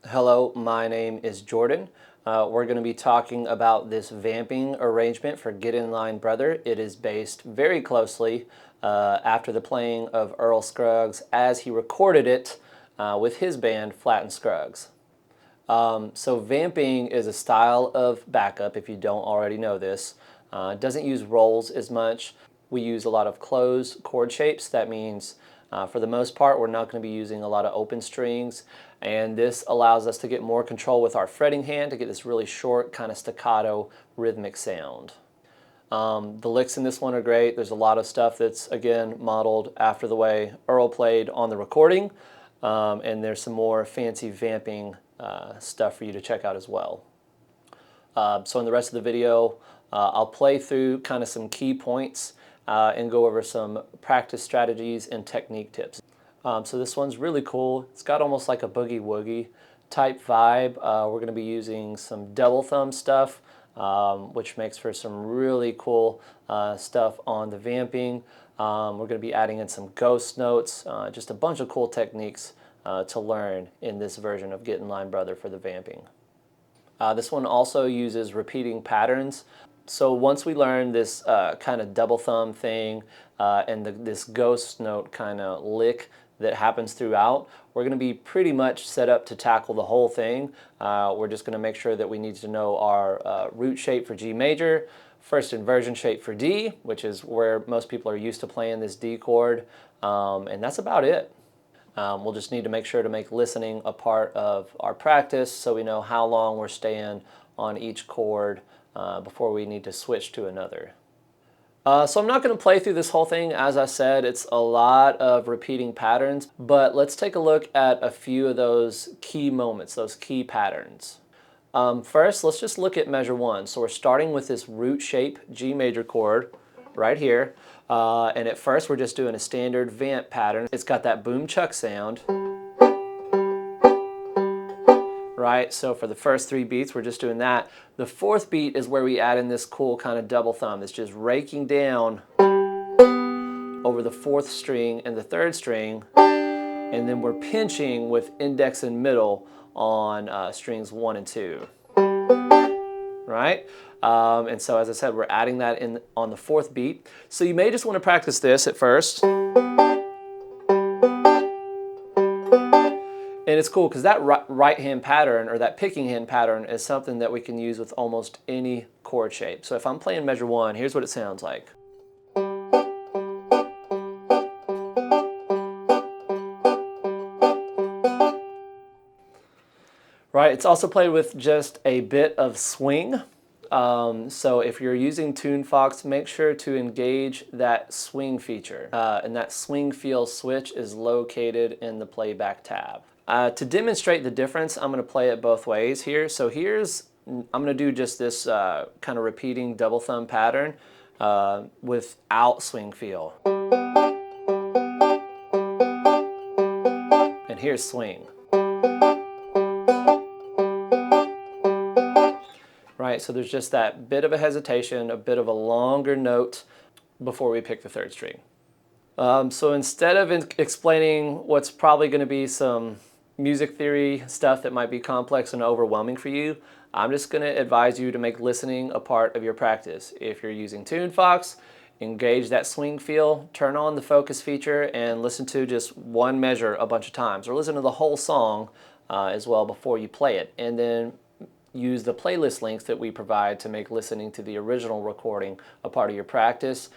Hello, my name is Jordan. We're going to be talking about this vamping arrangement for Get In Line Brother. It is based very closely after the playing of Earl Scruggs as he recorded it with his band Flat Scruggs. So vamping is a style of backup, if you don't already know this. It doesn't use rolls as much. We use a lot of closed chord shapes. That means for the most part we're not going to be using a lot of open strings, and this allows us to get more control with our fretting hand to get this really short kind of staccato rhythmic sound. The licks in this one are great. There's a lot of stuff that's again modeled after the way Earl played on the recording, and there's some more fancy vamping stuff for you to check out as well. So in the rest of the video, I'll play through kind of some key points and go over some practice strategies and technique tips. So this one's really cool. It's got almost like a boogie woogie type vibe. We're going to be using some double thumb stuff, which makes for some really cool stuff on the vamping. We're going to be adding in some ghost notes, just a bunch of cool techniques to learn in this version of Get In Line Brother for the vamping. This one also uses repeating patterns. So once we learn this kind of double thumb thing and this ghost note kind of lick that happens throughout, we're going to be pretty much set up to tackle the whole thing. We're just going to make sure that we need to know our root shape for G major, first inversion shape for D, which is where most people are used to playing this D chord, and that's about it. We'll just need to make sure to make listening a part of our practice so we know how long we're staying on each chord before we need to switch to another. So I'm not going to play through this whole thing. As I said, it's a lot of repeating patterns, but let's take a look at a few of those key moments, those key patterns. First, let's just look at measure 1. So we're starting with this root shape G major chord right here. And at first we're just doing a standard vamp pattern. It's got that boom chuck sound. Right, so for the first 3 beats we're just doing that. The 4th beat is where we add in this cool kind of double thumb. It's just raking down over the 4th string and the 3rd string, and then we're pinching with index and middle on strings 1 and 2. Right? And so as I said, we're adding that in on the 4th beat. So you may just want to practice this at first. And it's cool because that right hand pattern or that picking hand pattern is something that we can use with almost any chord shape. So if I'm playing measure 1, here's what it sounds like. Right, it's also played with just a bit of swing. So if you're using TuneFox, make sure to engage that swing feature. And that swing feel switch is located in the playback tab. To demonstrate the difference, I'm going to play it both ways here. So I'm going to do just this kind of repeating double thumb pattern without swing feel. And here's swing. Right, so there's just that bit of a hesitation, a bit of a longer note before we pick the 3rd string. So instead of explaining what's probably going to be some music theory stuff that might be complex and overwhelming for you, I'm just going to advise you to make listening a part of your practice. If you're using TuneFox, engage that swing feel, turn on the focus feature, and listen to just one measure a bunch of times, or listen to the whole song as well before you play it. And then use the playlist links that we provide to make listening to the original recording a part of your practice.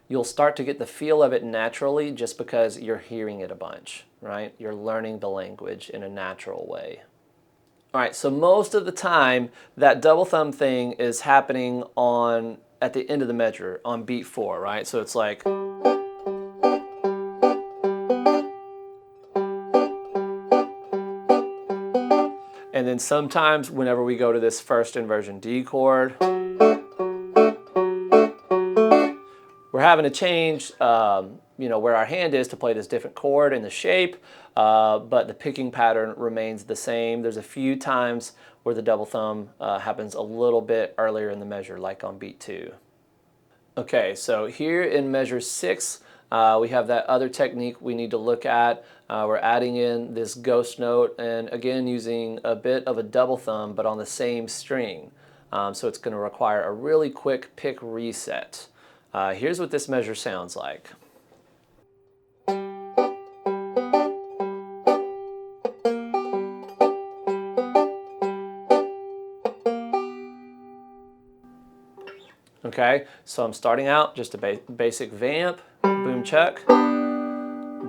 You'll start to get the feel of it naturally just because you're hearing it a bunch, right? You're learning the language in a natural way. All right, so most of the time that double thumb thing is happening at the end of the measure on beat 4, right? So it's like, and then sometimes whenever we go to this first inversion D chord, we're having to change where our hand is to play this different chord and the shape, but the picking pattern remains the same. There's a few times where the double thumb happens a little bit earlier in the measure, like on beat 2. Okay, so here in measure 6, we have that other technique we need to look at. We're adding in this ghost note, and again using a bit of a double thumb but on the same string. So it's going to require a really quick pick reset. Here's what this measure sounds like. Okay, so I'm starting out just a basic vamp, boom chuck,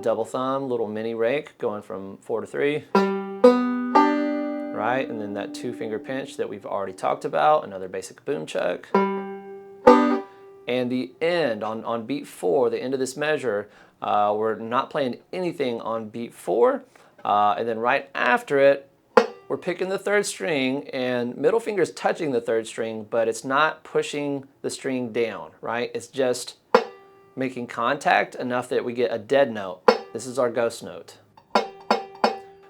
double thumb, little mini rake going from 4 to 3, right? And then that 2-finger pinch that we've already talked about, another basic boom chuck. And the end, on beat 4, the end of this measure, we're not playing anything on beat 4. And then right after it, we're picking the 3rd string, and middle finger is touching the 3rd string, but it's not pushing the string down, right? It's just making contact enough that we get a dead note. This is our ghost note.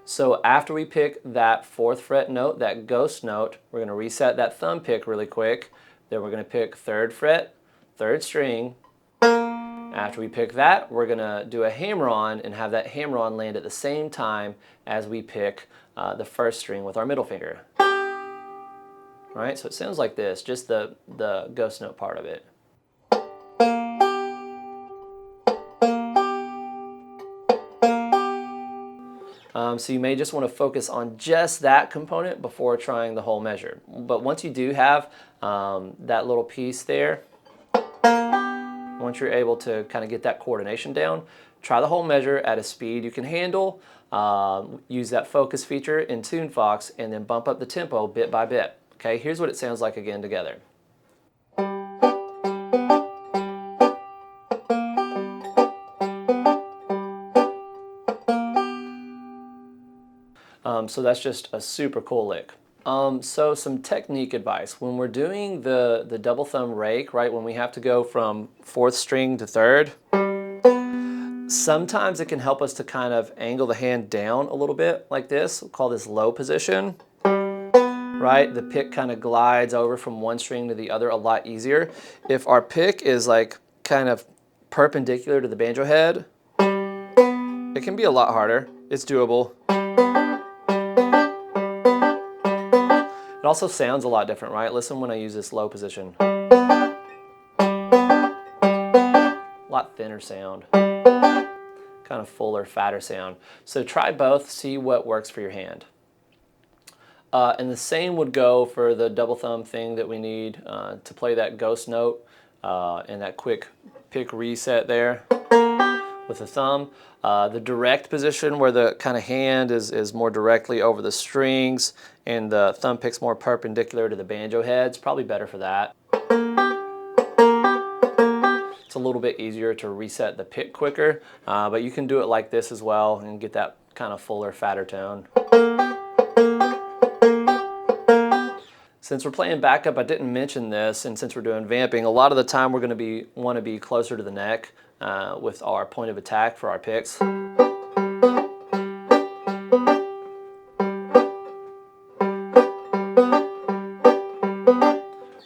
So after we pick that 4th fret note, that ghost note, we're going to reset that thumb pick really quick. Then we're going to pick 3rd fret, 3rd string. After we pick that, we're going to do a hammer-on and have that hammer-on land at the same time as we pick the 1st string with our middle finger. All right, so it sounds like this, just the ghost note part of it. So you may just want to focus on just that component before trying the whole measure. But once you do have that little piece there, once you're able to kind of get that coordination down, try the whole measure at a speed you can handle. Use that focus feature in TuneFox and then bump up the tempo bit by bit. Okay, here's what it sounds like again together. So that's just a super cool lick. So some technique advice. When we're doing the double thumb rake, right, when we have to go from 4th string to 3rd, sometimes it can help us to kind of angle the hand down a little bit like this. We'll call this low position, right? The pick kind of glides over from one string to the other a lot easier. If our pick is like kind of perpendicular to the banjo head, it can be a lot harder. It's doable. It also sounds a lot different, right? Listen when I use this low position. A lot thinner sound. Kind of fuller, fatter sound. So try both, see what works for your hand. And the same would go for the double thumb thing that we need to play that ghost note and that quick pick reset there with the thumb. The direct position where the kind of hand is more directly over the strings and the thumb pick's more perpendicular to the banjo head, it's probably better for that. It's a little bit easier to reset the pick quicker, but you can do it like this as well and get that kind of fuller, fatter tone. Since we're playing backup, I didn't mention this, and since we're doing vamping, a lot of the time we're going to want to be closer to the neck with our point of attack for our picks.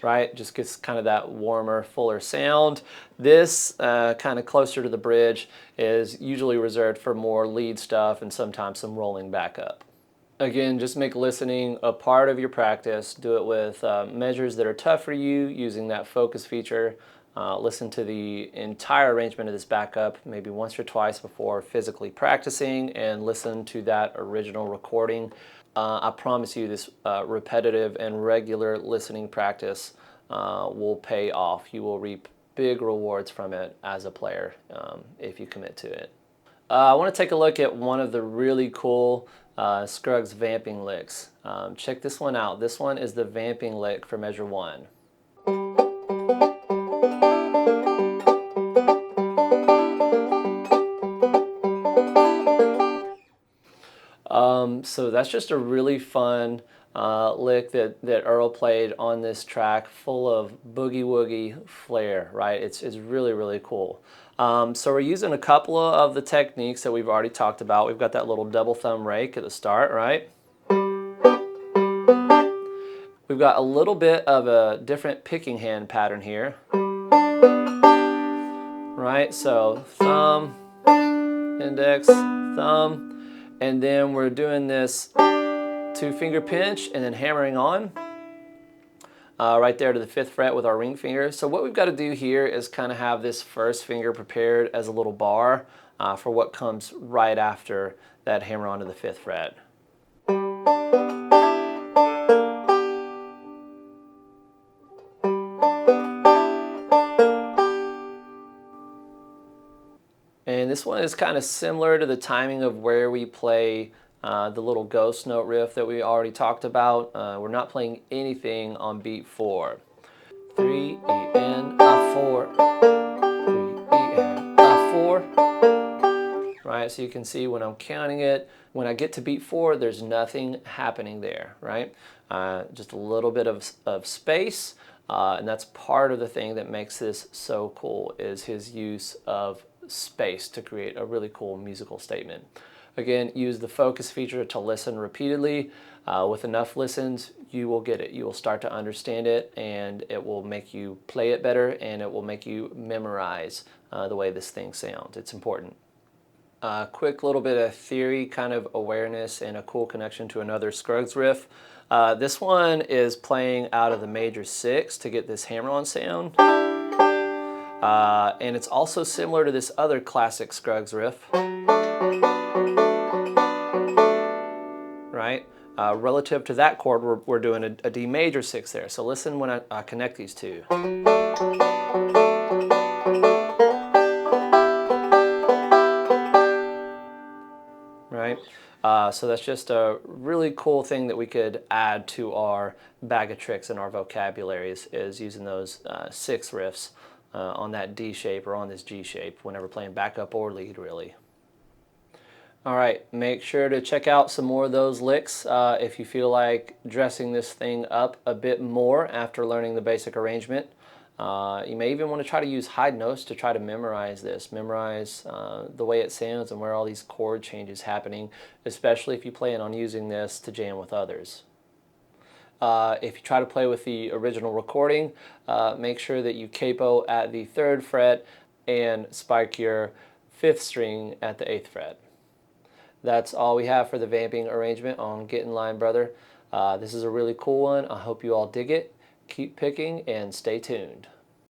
Right, just gets kind of that warmer, fuller sound. This kind of closer to the bridge is usually reserved for more lead stuff and sometimes some rolling backup. Again, just make listening a part of your practice. Do it with measures that are tough for you using that focus feature. Listen to the entire arrangement of this backup maybe once or twice before physically practicing, and listen to that original recording. I promise you this repetitive and regular listening practice will pay off. You will reap big rewards from it as a player if you commit to it. I want to take a look at one of the really cool Scruggs vamping licks. Check this one out. This one is the vamping lick for measure 1. So that's just a really fun lick that Earl played on this track, full of boogie woogie flair, right? It's really, really cool. So we're using a couple of the techniques that we've already talked about. We've got that little double thumb rake at the start, right? We've got a little bit of a different picking hand pattern here. right? So thumb, index, thumb, and then we're doing this 2-finger pinch and then hammering on right there to the 5th fret with our ring finger. So what we've got to do here is kind of have this first finger prepared as a little bar for what comes right after that hammer on to the 5th fret. And this one is kind of similar to the timing of where we play the little ghost note riff that we already talked about. We're not playing anything on beat 4. 3, E, and a 4. 3, E, and a 4. Right, so you can see when I'm counting it, when I get to beat 4, there's nothing happening there, right? Just a little bit of space, and that's part of the thing that makes this so cool, is his use of space to create a really cool musical statement. Again, use the focus feature to listen repeatedly. With enough listens, you will get it. You will start to understand it, and it will make you play it better, and it will make you memorize the way this thing sounds. It's important. Quick little bit of theory kind of awareness and a cool connection to another Scruggs riff. This one is playing out of the major 6 to get this hammer-on sound. And it's also similar to this other classic Scruggs riff. Right? Relative to that chord, we're doing a D major 6 there. So listen when I connect these two. Right? So that's just a really cool thing that we could add to our bag of tricks in our vocabulary is using those 6 riffs on that D shape or on this G shape whenever playing backup or lead, really. All right, make sure to check out some more of those licks if you feel like dressing this thing up a bit more after learning the basic arrangement. You may even want to try to use hide notes to try to memorize this. Memorize the way it sounds and where all these chord changes happening, especially if you plan on using this to jam with others. If you try to play with the original recording, make sure that you capo at the 3rd fret and spike your 5th string at the 8th fret. That's all we have for the vamping arrangement on Get in Line Brother. This is a really cool one. I hope you all dig it. Keep picking and stay tuned.